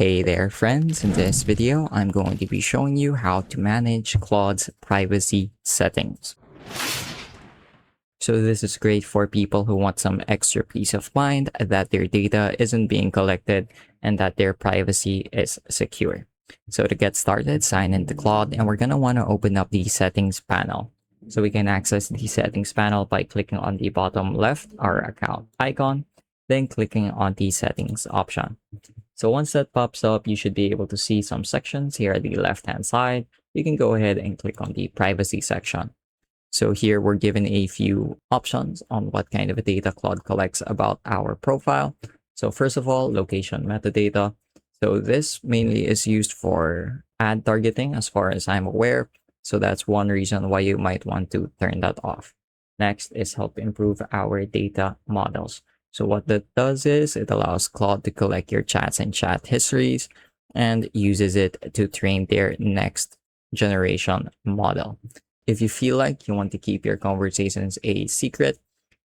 Hey there friends, in this video I'm going to be showing you how to manage Claude's privacy settings. So this is great for people who want some extra peace of mind that their data isn't being collected and that their privacy is secure. So to get started, sign into Claude and we're going to want to open up the settings panel. So we can access the settings panel by clicking on the bottom left, our account icon, then clicking on the settings option. So once that pops up, you should be able to see some sections here at the left-hand side. You can go ahead and click on the privacy section. So here we're given a few options on what kind of data Claude collects about our profile. So first of all, location metadata. So this mainly is used for ad targeting as far as I'm aware. So that's one reason why you might want to turn that off. Next is help improve our data models. So what that does is it allows Claude to collect your chats and chat histories and uses it to train their next generation model. If you feel like you want to keep your conversations a secret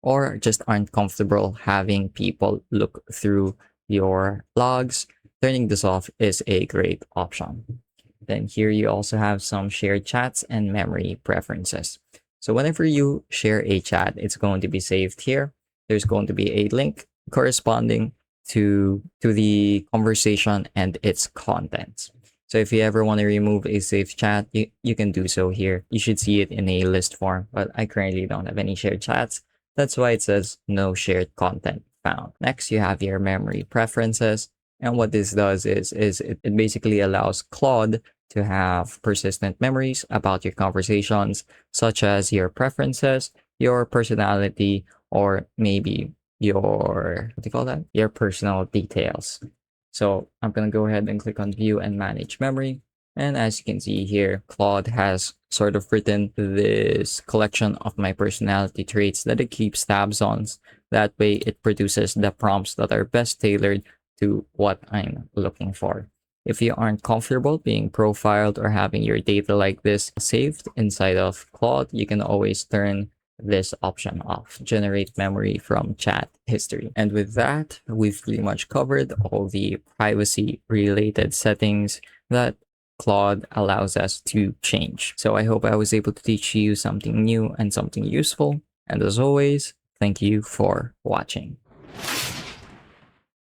or just aren't comfortable having people look through your logs, turning this off is a great option. Then here you also have some shared chats and memory preferences. So whenever you share a chat, it's going to be saved here. There's going to be a link corresponding to the conversation and its contents. So if you ever want to remove a saved chat, you can do so here. You should see it in a list form, but I currently don't have any shared chats. That's why it says no shared content found. Next, you have your memory preferences. And what this does is it basically allows Claude to have persistent memories about your conversations, such as your preferences, your personality, or maybe your, what do you call that? Your personal details. So I'm going to go ahead and click on view and manage memory. And as you can see here, Claude has sort of written this collection of my personality traits that it keeps tabs on. That way it produces the prompts that are best tailored to what I'm looking for. If you aren't comfortable being profiled or having your data like this saved inside of Claude, you can always turn this option off, generate memory from chat history. And with that, we've pretty much covered all the privacy related settings that Claude allows us to change. So I hope I was able to teach you something new and something useful. And as always, thank you for watching.